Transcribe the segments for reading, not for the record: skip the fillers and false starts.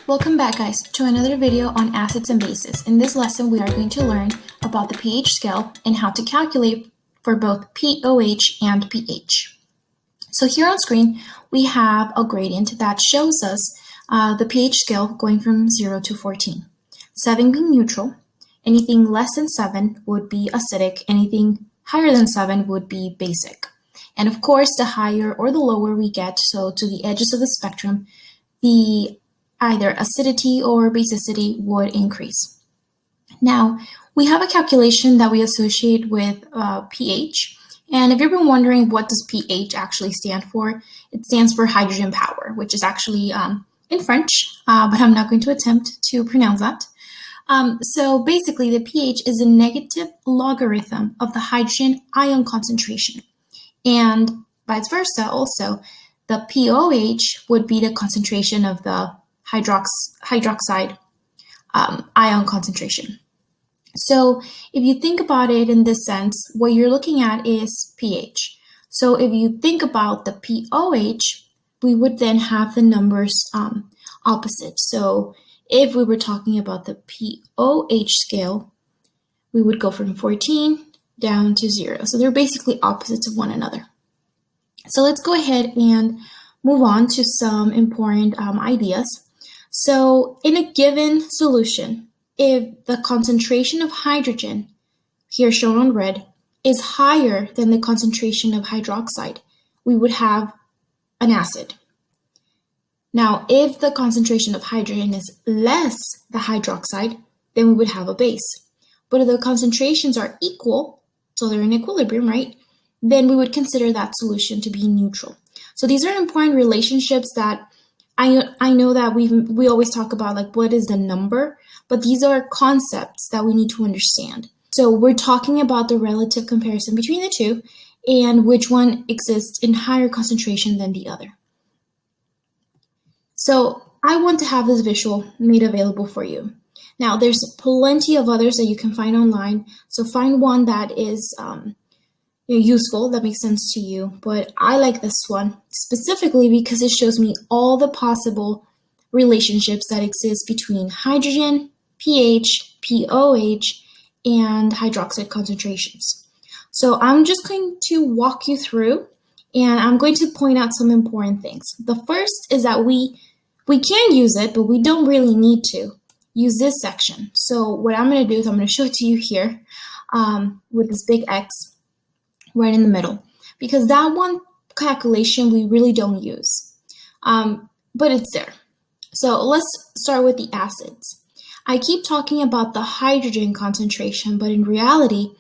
Welcome back, guys, to another video on acids and bases. In this lesson, we are going to learn about the pH scale and how to calculate for both pOH and pH. So here on screen, we have a gradient that shows us the pH scale going from 0 to 14. 7 being neutral, anything less than 7 would be acidic, anything higher than 7 would be basic. And of course, the higher or the lower we get, so to the edges of the spectrum, the either acidity or basicity would increase. Now, we have a calculation that we associate with pH. And if you've been wondering what does pH actually stand for, it stands for hydrogen power, which is actually in French, but I'm not going to attempt to pronounce that. So basically, the pH is a negative logarithm of the hydrogen ion concentration. And vice versa also, the pOH would be the concentration of the hydroxide ion concentration. So if you think about it in this sense, what you're looking at is pH. So if you think about the pOH, we would then have the numbers opposite. So if we were talking about the pOH scale, we would go from 14 down to 0. So they're basically opposites of one another. So let's go ahead and move on to some important ideas. So in a given solution, if the concentration of hydrogen, here shown on red, is higher than the concentration of hydroxide, we would have an acid. Now, if the concentration of hydrogen is less than hydroxide, then we would have a base. But if the concentrations are equal, so they're in equilibrium, right, then we would consider that solution to be neutral. So these are important relationships that I know that we always talk about, like, what is the number, but these are concepts that we need to understand. So we're talking about the relative comparison between the two and which one exists in higher concentration than the other. So I want to have this visual made available for you. Now, there's plenty of others that you can find online, so find one that is useful, that makes sense to you, but I like this one specifically because it shows me all the possible relationships that exist between hydrogen, pH, pOH, and hydroxide concentrations. So I'm just going to walk you through, and I'm going to point out some important things. The first is that we can use it, but we don't really need to use this section. So what I'm going to do is I'm going to show it to you here with this big X right in the middle, because that one calculation we really don't use, but it's there. So let's start with the acids. I keep talking about the hydrogen concentration, but in reality,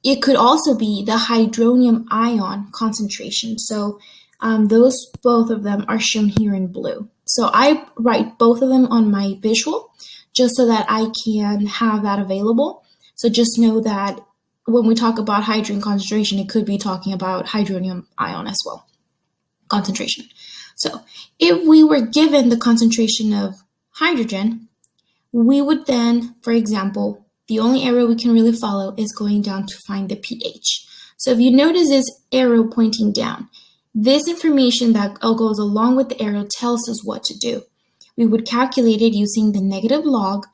it could also be the hydronium ion concentration. So those both of them are shown here in blue. So I write both of them on my visual just so that I can have that available. So just know that when we talk about hydrogen concentration, it could be talking about hydronium ion as well, concentration. So if we were given the concentration of hydrogen, we would then, for example, the only arrow we can really follow is going down to find the pH. So if you notice this arrow pointing down, this information that goes along with the arrow tells us what to do. We would calculate it using the negative log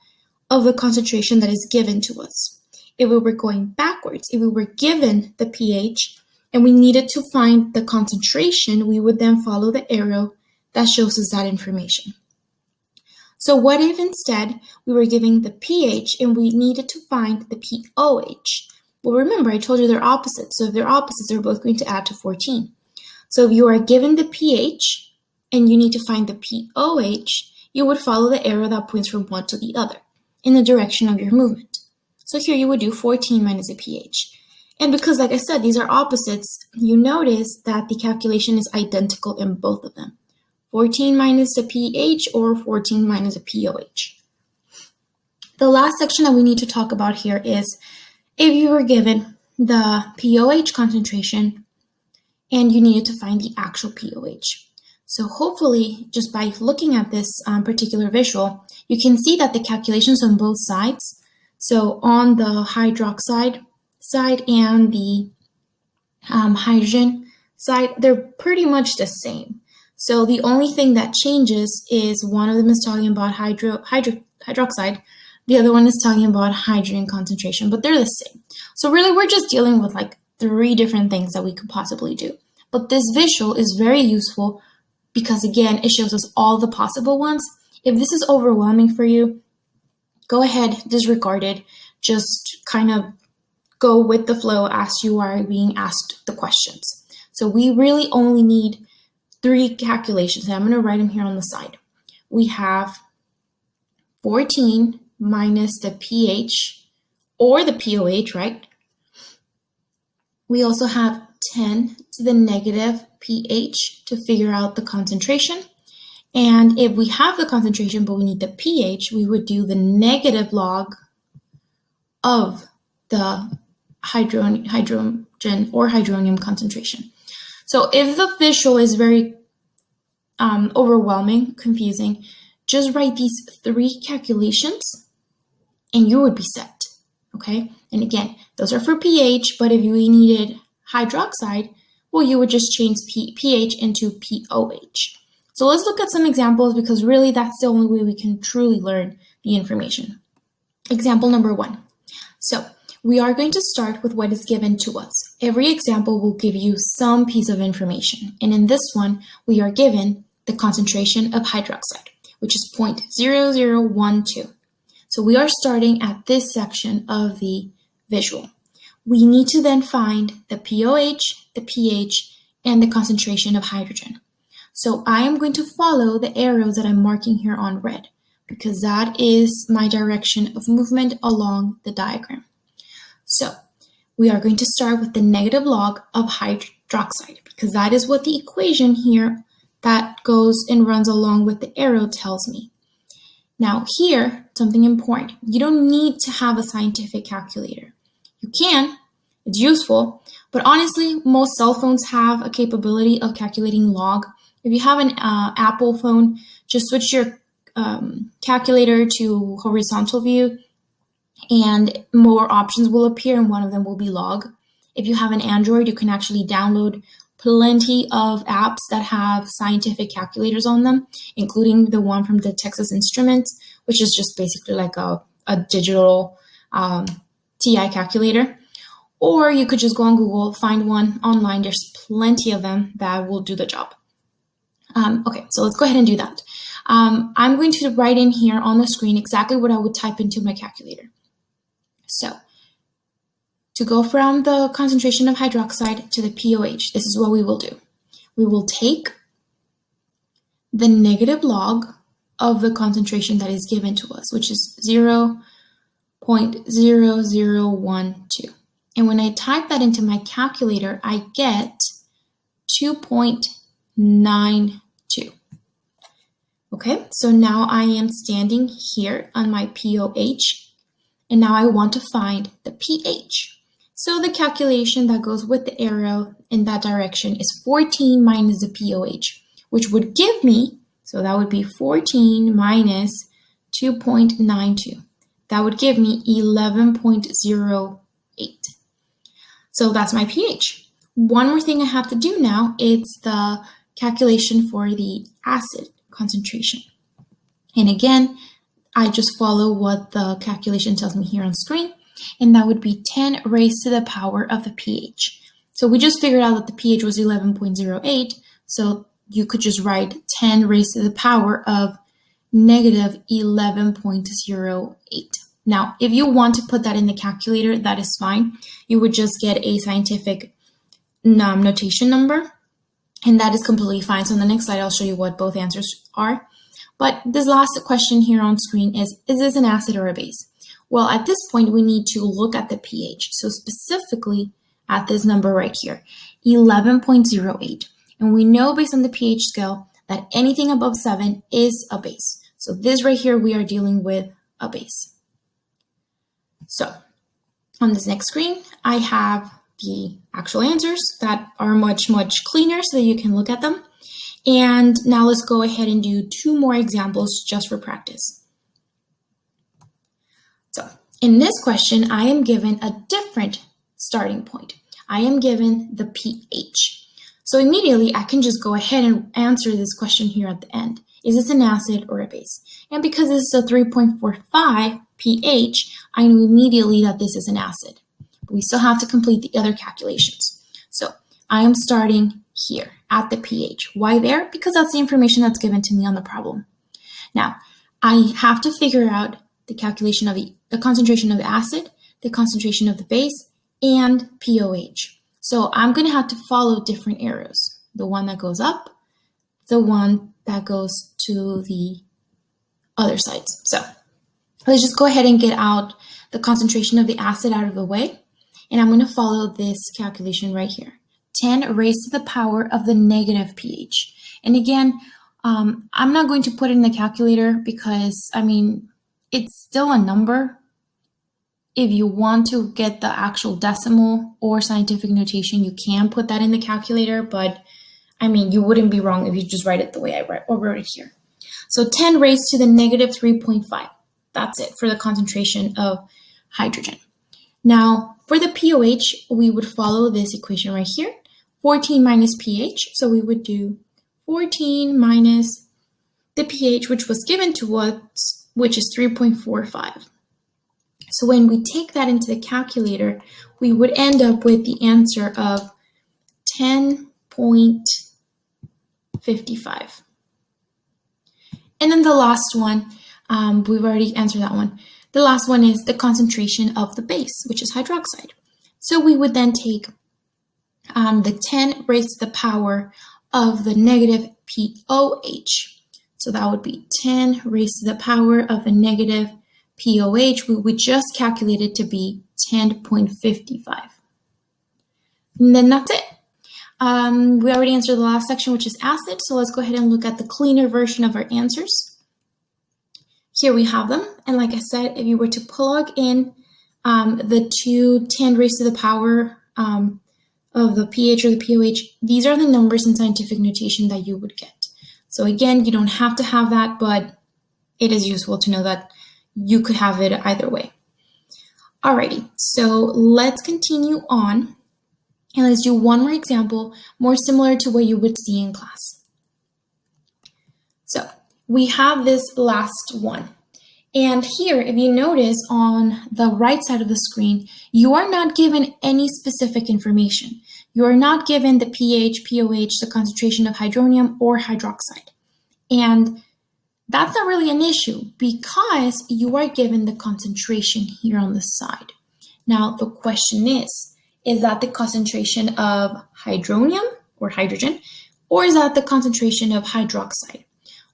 of the concentration that is given to us. If we were going backwards, if we were given the pH and we needed to find the concentration, we would then follow the arrow that shows us that information. So what if instead we were given the pH and we needed to find the pOH? Well, remember, I told you they're opposites. So if they're opposites, they're both going to add to 14. So if you are given the pH and you need to find the pOH, you would follow the arrow that points from one to the other in the direction of your movement. So here you would do 14 minus the pH. And because, like I said, these are opposites, you notice that the calculation is identical in both of them. 14 minus the pH or 14 minus the pOH. The last section that we need to talk about here is if you were given the pOH concentration and you needed to find the actual pOH. So hopefully, just by looking at this particular visual, you can see that the calculations on both sides, so on the hydroxide side and the hydrogen side, they're pretty much the same. So the only thing that changes is one of them is talking about hydroxide, the other one is talking about hydrogen concentration, but they're the same. So really we're just dealing with like 3 different things that we could possibly do. But this visual is very useful because again, it shows us all the possible ones. If this is overwhelming for you, go ahead, disregard it. Just kind of go with the flow as you are being asked the questions. So we really only need 3 calculations. And I'm going to write them here on the side. We have 14 minus the pH or the pOH, right? We also have 10 to the negative pH to figure out the concentration. And if we have the concentration, but we need the pH, we would do the negative log of the hydrogen or hydronium concentration. So if the visual is very overwhelming, confusing, just write these 3 calculations and you would be set, okay? And again, those are for pH, but if you needed hydroxide, well, you would just change pH into pOH. So let's look at some examples because really that's the only way we can truly learn the information. Example number 1. So we are going to start with what is given to us. Every example will give you some piece of information. And in this one, we are given the concentration of hydroxide, which is 0.0012. So we are starting at this section of the visual. We need to then find the pOH, the pH, and the concentration of hydrogen. So I am going to follow the arrows that I'm marking here on red because that is my direction of movement along the diagram. So we are going to start with the negative log of hydroxide because that is what the equation here that goes and runs along with the arrow tells me. Now here, something important. You don't need to have a scientific calculator. You can, it's useful, but honestly, most cell phones have a capability of calculating log. If you have an Apple phone, just switch your calculator to horizontal view and more options will appear and one of them will be log. If you have an Android, you can actually download plenty of apps that have scientific calculators on them, including the one from the Texas Instruments, which is just basically like a digital TI calculator. Or you could just go on Google, find one online. There's plenty of them that will do the job. Okay, so let's go ahead and do that. I'm going to write in here on the screen exactly what I would type into my calculator. So to go from the concentration of hydroxide to the pOH, this is what we will do. We will take the negative log of the concentration that is given to us, which is 0.0012. And when I type that into my calculator, I get 2.92. Okay, so now I am standing here on my pOH, and now I want to find the pH. So the calculation that goes with the arrow in that direction is 14 minus the pOH, which would give me, so that would be 14 minus 2.92. That would give me 11.08. So that's my pH. One more thing I have to do now, it's the calculation for the acid concentration. And again, I just follow what the calculation tells me here on screen, and that would be 10 raised to the power of the pH. So we just figured out that the pH was 11.08, so you could just write 10 raised to the power of negative 11.08. Now, if you want to put that in the calculator, that is fine. You would just get a scientific notation number, and that is completely fine. So on the next slide, I'll show you what both answers are. But this last question here on screen is this an acid or a base? Well, at this point, we need to look at the pH. So specifically at this number right here, 11.08. And we know based on the pH scale that anything above 7 is a base. So this right here, we are dealing with a base. So on this next screen, I have the actual answers that are much, much cleaner so that you can look at them. And now let's go ahead and do 2 more examples just for practice. So in this question, I am given a different starting point. I am given the pH. So immediately I can just go ahead and answer this question here at the end. Is this an acid or a base? And because this is a 3.45 pH, I know immediately that this is an acid. But we still have to complete the other calculations. So I am starting here at the pH. Why there? Because that's the information that's given to me on the problem. Now, I have to figure out the calculation of the concentration of the acid, the concentration of the base, and pOH. So I'm going to have to follow different arrows. The one that goes up, the one that goes to the other sides. So let's just go ahead and get out the concentration of the acid out of the way. And I'm going to follow this calculation right here. 10 raised to the power of the negative pH. And again, I'm not going to put it in the calculator because, it's still a number. If you want to get the actual decimal or scientific notation, you can put that in the calculator, but you wouldn't be wrong if you just write it the way I wrote it here. So 10 raised to the negative 3.5. That's it for the concentration of hydrogen. Now, for the pOH, we would follow this equation right here, 14 minus pH. So we would do 14 minus the pH, which was given to us, which is 3.45. So when we take that into the calculator, we would end up with the answer of 10.55. And then the last one, we've already answered that one. The last one is the concentration of the base, which is hydroxide. So we would then take the 10 raised to the power of the negative pOH. So that would be 10 raised to the power of a negative pOH, we would just calculate it to be 10.55. And then that's it. We already answered the last section, which is acid. So let's go ahead and look at the cleaner version of our answers. Here we have them. And like I said, if you were to plug in the two 10 raised to the power of the pH or the pOH, these are the numbers in scientific notation that you would get. So again, you don't have to have that, but it is useful to know that you could have it either way. Alrighty, so let's continue on and let's do one more example, more similar to what you would see in class. So we have this last one. And here, if you notice on the right side of the screen, you are not given any specific information. You are not given the pH, pOH, the concentration of hydronium or hydroxide. And that's not really an issue because you are given the concentration here on the side. Now, the question is that the concentration of hydronium or hydrogen, or is that the concentration of hydroxide?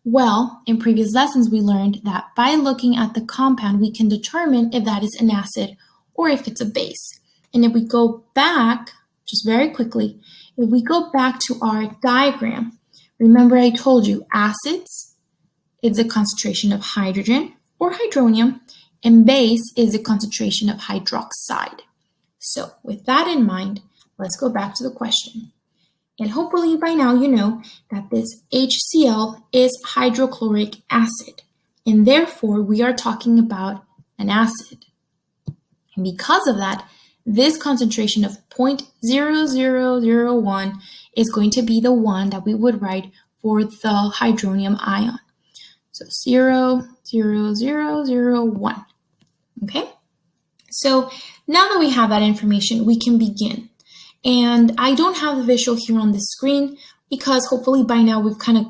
Well, in previous lessons, we learned that by looking at the compound, we can determine if that is an acid or if it's a base. And if we go back, just very quickly, if we go back to our diagram, remember I told you acids is the concentration of hydrogen or hydronium, and base is the concentration of hydroxide. So with that in mind, let's go back to the question. And hopefully by now you know that this HCl is hydrochloric acid, and therefore we are talking about an acid. And because of that, this concentration of 0.0001 is going to be the one that we would write for the hydronium ion. So 0.00001. Okay? So now that we have that information, we can begin. And I don't have the visual here on the screen because hopefully by now we've kind of,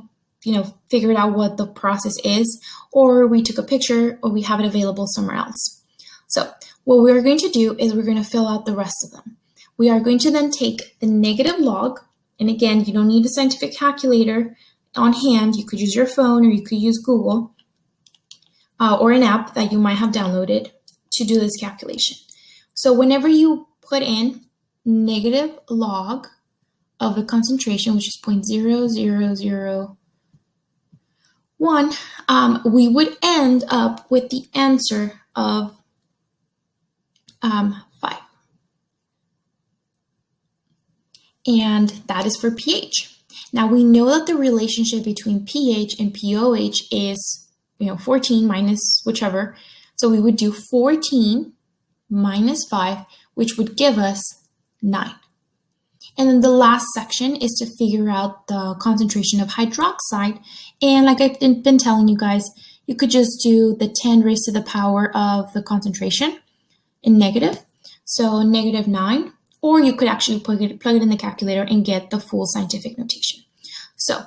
figured out what the process is, or we took a picture, or we have it available somewhere else. So what we're going to do is we're going to fill out the rest of them. We are going to then take the negative log, and again, you don't need a scientific calculator on hand. You could use your phone or you could use Google or an app that you might have downloaded to do this calculation. So whenever you put in negative log of the concentration, which is 0.0001, we would end up with the answer of 5. And that is for pH. Now we know that the relationship between pH and pOH is 14 minus whichever. So we would do 14 minus 5, which would give us 9. And then the last section is to figure out the concentration of hydroxide. And like I've been telling you guys, you could just do the 10 raised to the power of the concentration in negative, so -9, or you could actually plug it in the calculator and get the full scientific notation. So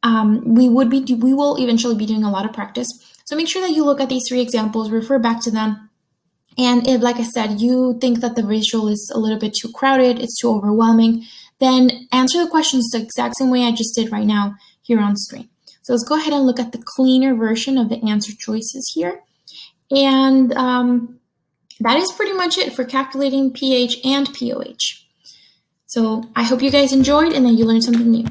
we will eventually be doing a lot of practice. So make sure that you look at these 3 examples, refer back to them. And if, like I said, you think that the visual is a little bit too crowded, it's too overwhelming, then answer the questions the exact same way I just did right now here on screen. So let's go ahead and look at the cleaner version of the answer choices here. And that is pretty much it for calculating pH and pOH. So I hope you guys enjoyed and that you learned something new.